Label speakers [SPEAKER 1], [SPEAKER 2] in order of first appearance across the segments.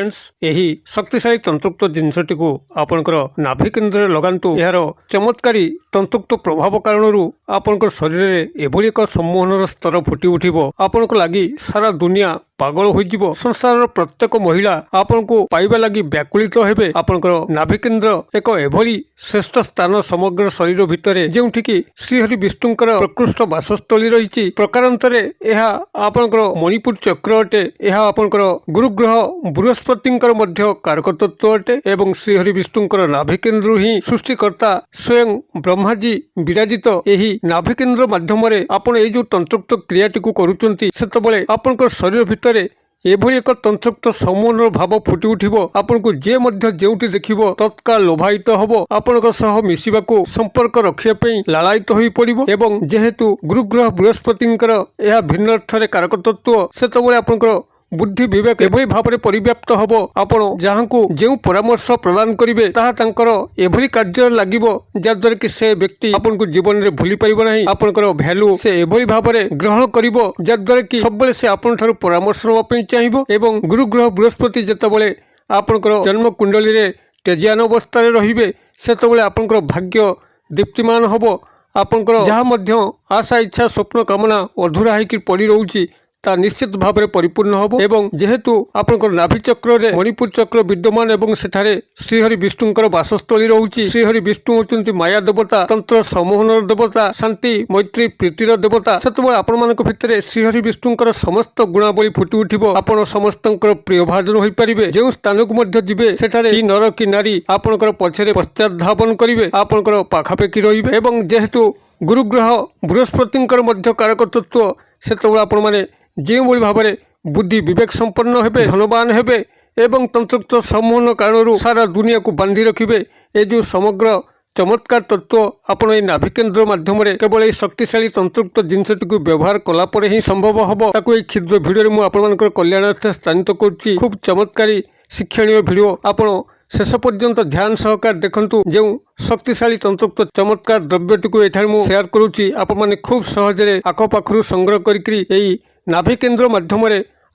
[SPEAKER 1] Friends यही शक्तिशाली तंतुक्त जिनसटी को आपनकर नाभि केन्द्र लगातु यार चमत्कारी तंतुक्त प्रभाव कारण आपनकर शरीर में एभली एक सम्मोहन स्तर फुटी उठिबो आपनको लागि सारा दुनिया पागल हो संसार प्रत्येक महिला आपन को पाइबा लगी व्याकुलित हेबे आपनकर नाभि केन्द्र एक एभली श्रेष्ठ स्थान समग्र शरीर भितर जेउठिकी श्रीहरि विष्णुंकर प्रकृष्ट वासस्थली रही प्रकारांतरे यह आपनकर मणिपुर चक्र अटे यह आपनकर गुरुग्रह बृहस्पतिंकर मध्य कारकतत्व अटे एवं श्रीहरि विष्णुंकर नाभि केन्द्र ही सृष्टिकर्ता स्वयं ब्रह्माजी विराजित यही नाभि केन्द्र माध्यम आपण ए जो तंत्रोक्त क्रियाटी को करूचंती सेतबेले आपनकर शरीर भितर एभली एक तंत्रोक्त सम्मोहन भाव फुटी उठिबो आपनको जे मध्य जेउटी देखिबो तत्काल लोभायित हबो आपनक सह मिसिबाको संपर्क रखिया पई लालायित होई पड़िबो एवं जेहेतु गुरुग्रह बृहस्पतिंकर यह भिन्न अर्थरे कारकतत्व सेतबेले आपनकर बुद्धि विवेक एभली भाव में परिव्याप्त हब आपण जहाँकू जो परामर्श प्रदान करेंगे ताहा तांकर एभली कार्य लागिबो जद्वारा कि से व्यक्ति आपन को जीवन में भूली पारिबो नाही आपनकर वैल्यू से एभली भाव में ग्रहण करिबो जद्वारा कि सबले से आपन ठारू परामर्श नवा पई चाहिबो एवं गुरुग्रह बृहस्पति जेतेबेले आपनकर जन्म कुंडली रे तेजियान अवस्था रे रहिबे सेतेबेले आपनकर भाग्य दीप्तिमान हबो आपनकर जहाँ मध्य आशा इच्छा स्वप्न कामना अधूरा होकर पड़ी रोची ता निश्चित भाव में परिपूर्ण हबो एवं जेहेतु आपनकर नाभि चक्र रे मणिपुर चक्र विद्यमान एवं सेठारे श्रीहरि विष्णुंकर वासस्थली रहउची श्रीहरि विष्णु होचंती माया देवता तंत्र सम्मोहन देवता शांति मैत्री प्रीतिर देवता सेतबेले आपण मानक भितरे श्रीहरि विष्णुंकर समस्त गुणावली फुटी उठिबो आपण समस्तंकर प्रिय भाजन होई परिबे जेउ स्थान को मध्य जिबे सेठारे कि नर कि नारी आपनकर पछरे पश्चात धावन करिवे आपनकर पाखापेकी रहिबे एवं जेहेतु गुरुग्रह बृहस्पतिंकर मध्य कारकतत्व सेतबेले आपण माने जो भाव में बुद्धि विवेक संपन्न हेबे धनवान हेबे एवं तंत्रोक्त सम्मोहन कारण सारा दुनिया को बांधि रखिबे ए जो समग्र चमत्कार तत्व आपण ए नाभि केन्द्र माध्यम केवल ये शक्तिशाली तंत्रोक्त जिनसटी को व्यवहार कलापर ही संभव हम ताकू ये क्षुद्र भिडियो मु आपनकर कल्याणार्थ स्थानित करुच्ची खूब चमत्कारी शिक्षणीय भिडियो आपण शेष पर्यंत ध्यान सहकार देखंतु जो शक्तिशाली तंत्रोक्त चमत्कार द्रव्यटी को एठार मु शेयर करुच्ची आपण माने खूब सहजरे आखपाखरु संग्रह करिकरी एई नाभि केन्द्र माध्यम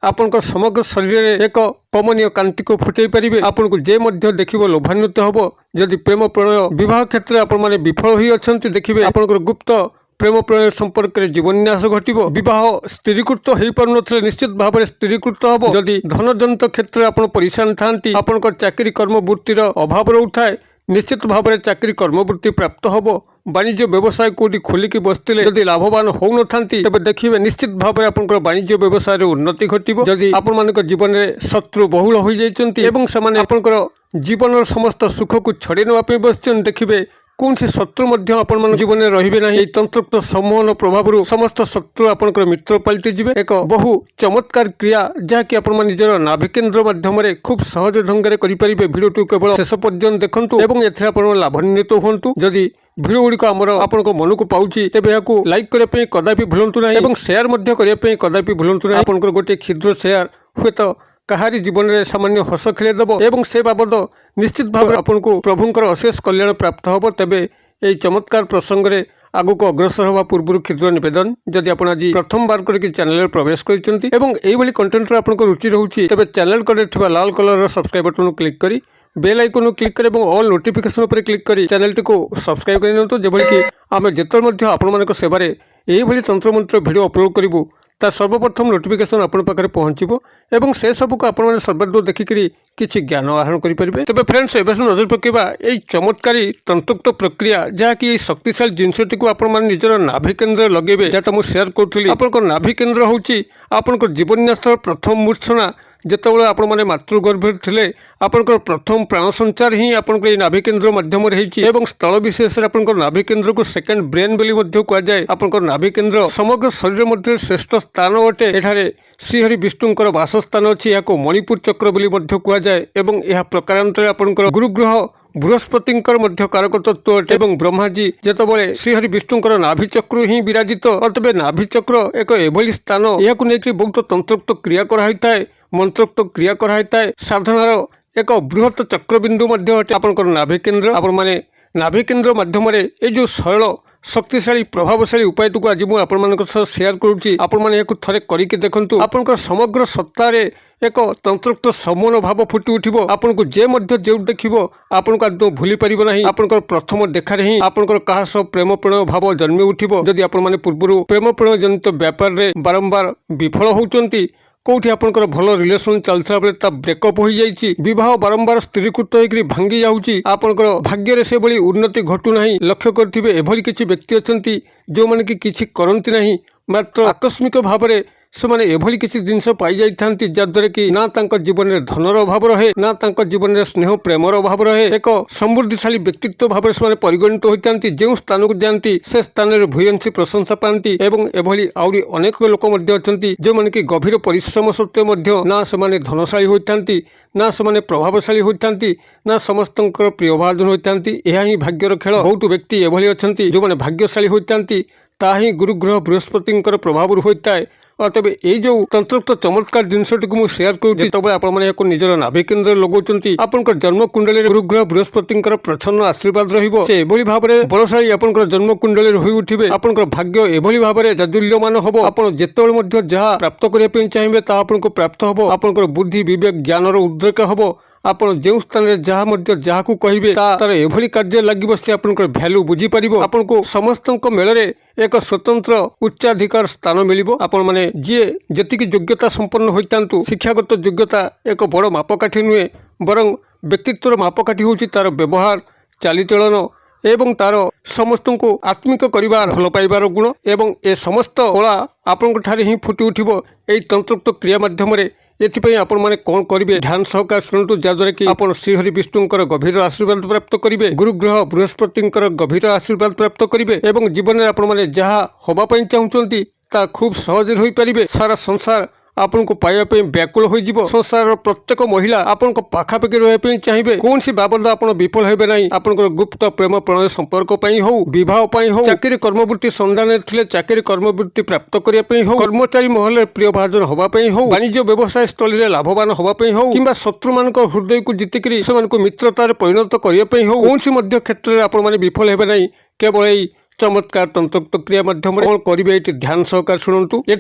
[SPEAKER 1] आपनकर समग्र शरीर में एक कमनीय कांति को फुटई पारे आपन को जे मध्य देखिबो लोभान्वित हबो जदि प्रेम प्रणय विवाह क्षेत्र आपण माने विफल होई अछंती देखिबे आपनकर गुप्त प्रेम प्रणय संपर्क में जीवन्यास घटिबो विवाह स्थिरीकृत हो पारु नथिले निश्चित भाव में स्थिरीकृत हबो जदि धनजनित क्षेत्र आपण परेशान थांती आपनकर चाकरी कर्म वृत्तिर अभाव रहउथाय निश्चित भाव में चाकरी कर्मवृत्ति प्राप्त हबो वाणिज्य व्यवसाय कोटी खोलिकी बसते जदि लाभवान हो न तेज देखिए निश्चित भाव में आपंकर वाणिज्य व्यवसाय उन्नति घटिबो जदि आपण मानक जीवन में शत्रु बहुल हो जाइछन्ति एवं समान आपंकर जीवन समस्त सुख को छड़े नवाई बसचन देखिए कौन से शत्रु मध्य आपण मान जीवन में रहिबे नाही तंत्रोक्त सम्मोहन प्रभाव समस्त शत्रु आपनकर मित्र पलटि जिवे एक बहु चमत्कार क्रिया जहाँकि आपण मान निजर नाभि केन्द्र माध्यम खूब सहज ढंग से करि परिबे भिडियो केवल शेष पर्यंत देखंतु एवं एथरे आपण लाभान्वित होंतु जदि भिडियो गुड़िक आमर आपण मन को पाउची तेबे याकू लाइक करने कदापि भूलंतु नाही एवं शेयर मध्य करने कदापि भूलंतु नाही आपनकर गोटे क्षुद्र शेयर हुए तो कहारी जीवन में सामान्य हस खेलदेव एवं से बाबद निश्चित भाव आपन को प्रभुंकर अशेष कल्याण प्राप्त हम तेबे यही चमत्कार प्रसंग में आगु को अग्रसर हवा पूर्व क्षुद्र निवेदन जदि आप आज प्रथम बार करके चैनल प्रवेश कर कंटेंट आपन रुचि रोचे तेज चैनल कड़े लाल कलर सब्सक्राइब बटन क्लिक करी बेल आइकन क्लिक कर ऑल नोटिफिकेशन पर क्लिक करी चैनल को सब्सक्राइब कर जेभली कि आम जिते आपण सेवार यही तंत्र मंत्र भिडियो अपलोड करूँ तार सर्वप्रथम नोटिफिकेशन आपण पाखे पहुँचो एवं से सब को आपण सर्वदूर देखिकी किसी ज्ञान आहरण करेंगे तेज फ्रेंड्स एवं नजर पकेबा यही चमत्कारी तंतुक्त प्रक्रिया जहाँकि शक्तिशाली जिनसटी को आपण मैंने निजर नाभि केन्द्र लगेबे जहाँ मुझे शेयर करी आपंकर नाभि केन्द्र होची आपंकर जीवन्यास प्रथम मूर्छना जितेबाला आपण मैंने मातृगर्भ थे आपंकर प्रथम प्राण संचार ही आपंकर ये नाभि केन्द्र माध्यम एवं स्थल विशेष आपंकर नाभि केन्द्र को सेकेंड ब्रेन बोली कहुए आपंकर नाभि केन्द्र समग्र शरीर मध्य श्रेष्ठ स्थान अटे एठारे श्रीहरि विष्णुंकर वासस्थान अच्छी यहाँ मणिपुर चक्र बोली कहुए एवं यह प्रकारांतर आपंकर गुरुग्रह बृहस्पतिंकर मध्य कारकतत्व अटे एवं ब्रह्माजी जेतेबेले श्रीहरि विष्णुंकर नाभि चक्र ही विराजित तेज नाभि चक्र एक एभली स्थान यह बहुत तंत्रोक्त क्रिया कराई मंत्रोक्त क्रिया कराई साधनार एक बृहत चक्रबिंदु अटे आपंकर नाभि केन्द्र आपण माने नाभि केन्द्र माध्यम ये जो सरल शक्तिशाली प्रभावशाली उपायटू आज मुझे आपण सेयार करुच्ची आपण थे करके देखु आपण समग्र सत्तार एक तंत्रोक्त समूह भाव फुटी उठिब आपन को जे मध्य जो देखिबो आपन को आदौ भूली परिबो नाही आपन प्रथम देखार ही आपन कहा सब प्रेम प्रणय भाव जन्मी उठिब जदि आपण माने पूर्व प्रेम प्रणय जनित व्यापार रे बारंबार विफल होउचंती कौटी आपनकर भल रिलेशन चलता बेले ब्रेकअप हो जाइए विवाह बारंबार स्त्रीकृत होकर भांगी जाऊँगी आपनकर भाग्य रे से भली उन्नति घटू ना लक्ष्य करेंगे एभली किसी व्यक्ति अच्छा जो मैंने कि किसी करती ना मात्र आकस्मिक भाव में से मैंने एभली किसी जिनस पाई जाती जहाद्वारा कि ना तांको जीवन में धनर अभाव रहे ना तांको जीवन में स्नेह प्रेमर अभाव रहे एक समृद्धिशाली व्यक्तित्व भाव से परिगणित होती जो स्थान को जाती से स्थान में भूयसी प्रशंसा पाती एवं एभली आहरी अनेक लोक अच्छा जो मैंने कि गभीर परिश्रम सत्वे ना से धनशाली होती ना से प्रभावशाली होती ना समस्त प्रियभाजन होती यह ही भाग्यर खेल बहुत व्यक्ति एभली अच्छा जो मैंने भाग्यशाली होती ता ही गुरुग्रह बृहस्पति प्रभाव होता है और तेज ये जो तंत्रोक्त चमत्कार जिनसटी को शेयर करुँच आपको निजर नाभि केन्द्र लगाउछंती आपनकर जन्म कुंडली गुरुग्रह बृहस्पति प्रच्छन्न आशीर्वाद रहिबो से एभली भाव में बलशाली आपनकर जन्म कुंडली होई उठिबे आपनकर भाग्य एभली भाव में जाजुल्यमान हबो आपण जेतेबेले मध्ये जहाँ प्राप्त करिया पे चाहिए ता आपनको प्राप्त हबो आपनकर बुद्धि विवेक ज्ञानर उद्रेक हबो आपण जो स्थान में जहाँ जहाँ को कहे तार एभली कार्य लगे से आपनकर भैल्यू बुझी पारिबो आपनको समस्त मेल एक स्वतंत्र उच्चाधिकार स्थान मिलिबो आपण माने जी जेतिकी योग्यता संपन्न होइतांतु शिक्षागत योग्यता एक बड़ मापकाठी नुहे बरं व्यक्तित्वर मापकाठी होउची तार व्यवहार चालीचलन एवं तार समस्त को आत्मिक करिवार भल पाइबार गुण एवं ए समस्त कला आपण ठारे ही फुटी उठिबो एई तंत्रोक्त क्रिया माध्यम एथिपाई आपण माने कौन करेंगे ध्यान सहकार शुणु जहाद्वारा कि आप श्रीहरि विष्णुंकर गभीर आशीर्वाद प्राप्त करेंगे गुरुग्रह बृहस्पति गभीर आशीर्वाद प्राप्त करेंगे एवं जीवन में आपण माने जहाँ होबाई चाहूँगी ता खूब सहज हो पारे सारा संसार आपन को पाइबा व्याकुल हो संसार प्रत्येक महिला आपन पाखापाखि रही चाहिए कौन सी बाबद आप विफल होबे नहीं आपन गुप्त प्रेम प्रणय संपर्क हो विवाह हो चाकरी कर्मवृत्ति संधान थे चाकरी कर्मवृत्ति प्राप्त करने हो कर्मचारी महल प्रिय भाजन होगापी हो वाणिज्य व्यवसाय स्थल में लाभवान होगापी हो कि शत्रु मान हृदय को जितिकी से मित्रतार परिणत करने हो कौन सी क्षेत्र में आप विफल होबे नहीं केवल यही चमत्कार तंत्रोक्त क्रिया माध्यम कौन करेंगे ये ध्यान सहकार शुणु ये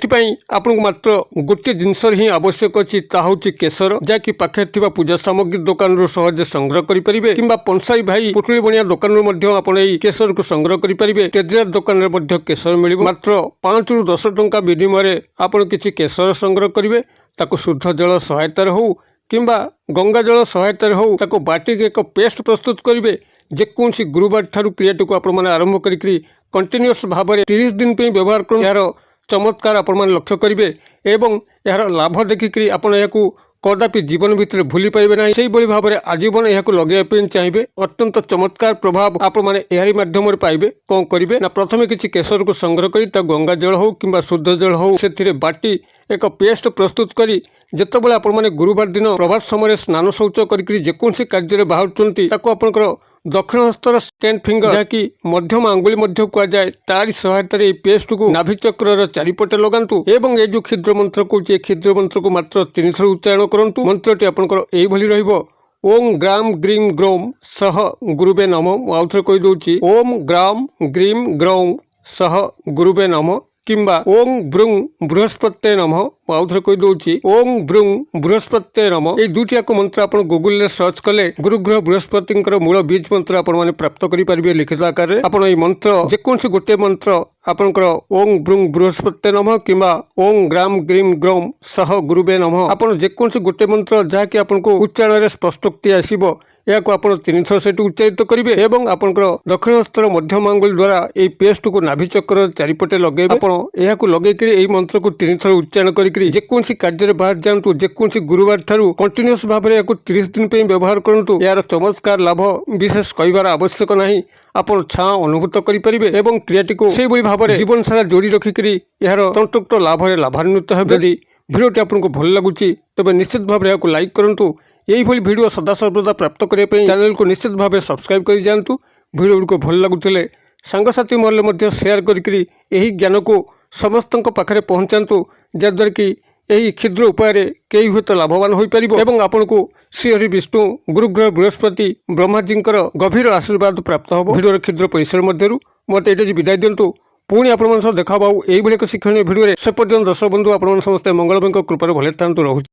[SPEAKER 1] आपको मात्र गोटे जिनस ही आवश्यक अच्छी ताकि केसर जहाँकि पाखे पूजा सामग्री दुकान सहज संग्रह करेंगे कि पंसाई भाई पुटुली बनिया दुकान आप केसर को संग्रह करेंगे तेजरात दुकान में केसर मिल मात्र 5 ରୁ 10 टंका विनिमय आप किसी केसर संग्रह करेंगे ताको शुद्ध जल सहायतार हो किंबा गंगा जल सहायतार हो ताको बाटिक एक पेस्ट प्रस्तुत करेंगे जेकोसी गुरुवार ठारू क्रियाटी को आपण आरंभ करी कंटिन्यूअस भाव में 30 दिन पे व्यवहार कर यार चमत्कार आपण लक्ष्य करेंगे एवं यार लाभ देखिकी आपण या कदापि जीवन भितर भूली पाइबे ना से भाव में आजीवन यह लगे चाहिए अत्यंत चमत्कार प्रभाव आपरी मध्यम पाइबे कौन करेंगे ना प्रथम किसी केसर को संग्रह कर गंगा जल हो कि शुद्ध जल हो से बाटी एक पेस्ट प्रस्तुत करी जितेबाला आपण गुरुवार दिन प्रभात समय स्नान शौच करजेकोसी कार्य बाहर दक्षिण हस्तर स्टैंड फिंगर जहाँकि मध्यम आंगुली कहुए तारी सहायतार पेस्ट को नाभि चक्र चारिपटे लगातु एवं ये जो क्षुद्र मंत्र कहे क्षुद्र मंत्र को मात्र 3 थर उच्चारण करूँ मंत्रटी आपंकर यही ओम ग्राम ग्रीम ग्रौम सह गुरुबे नमः आउ थे कहीदे ओम ग्राम ग्रीम ग्रौम सह गुरुबे नमः किंबा ओम ब्रुंग बृहस्पत्ये नमः आउ थे कहीदे ओम ब्रुंग बृहस्पत्ये नमः ये दुईटी जाक मंत्र आप गूगल रे सर्च कले गुरुग्रह बृहस्पति मूल बीज मंत्र आपण प्राप्त करेंगे लिखित आकार में आप मंत्र जेकोसी गोटे मंत्र आपंकर ओम ब्रुंग बृहस्पत्ये नमः किंबा ओम ग्राम ग्रीम ग्रौम सह गुरुबे नमः आप जेकोसी गोटे मंत्र जहाँकि आपको उच्चारण स्पष्टोक्ति आसब या आप 3 थर से उच्चारित करेंगे एवं आपंकर दक्षिण हस्तर मध्यम आंगुल द्वारा ये पेस्ट को नाभि चक्र चारिपटे लगे आप लगे यही मंत्र को 3 थर उच्चारण करी जेकोसी कार्य बाहर जातु जेकोसी गुरुवार ठारू कंटिन्यूअस भाव में 30 दिन पे व्यवहार करूँ यार चमत्कार लाभ विशेष कहबार आवश्यक नहीं आप छा अनुभूत करेंगे एवं क्रियाटी को से भाव में जीवन सारा जोड़ी रखिकी यार तंत्रोक्त लाभ लाभान्वित है यदि भिडियोटी आपको भल लगुच तेज निश्चित भाव में लाइक करूँ यही वीडियो सदा सर्वदा प्राप्त करने चैनल को निश्चित भाव सब्सक्राइब कर जातु वीडियो गुड़िक भल लगुले सांगसाथी महल में शेयर करी ज्ञान को समस्त पाखे पहुँचातु जहाद्वारा कि यही क्षुद्र उपाय कई हुए तो लाभवान हो पार एवं आपन को श्रीहरि विष्णु गुरुग्रह बृहस्पति ब्रह्माजी गभीर आशीर्वाद प्राप्त हो वीडियो क्षुद्र परिसर मध्य ମୋତେ ଏଇଠି ବିଦାୟ ଦିଅନ୍ତୁ। ପୁଣି ଆପଣମାନଙ୍କ ସହ ଦେଖା ହେବ ଆଉ ଏଇଭଳି ଏକ ଶିକ୍ଷଣୀୟ ଭିଡ଼ିଓରେ। ସେ ପର୍ଯ୍ୟନ୍ତ ଦର୍ଶକ ବନ୍ଧୁ ଆପଣମାନେ ସମସ୍ତେ ମଙ୍ଗଳମୟଙ୍କ କୃପାରେ ଭଲରେ ଥାନ୍ତୁ। ରହୁଛି।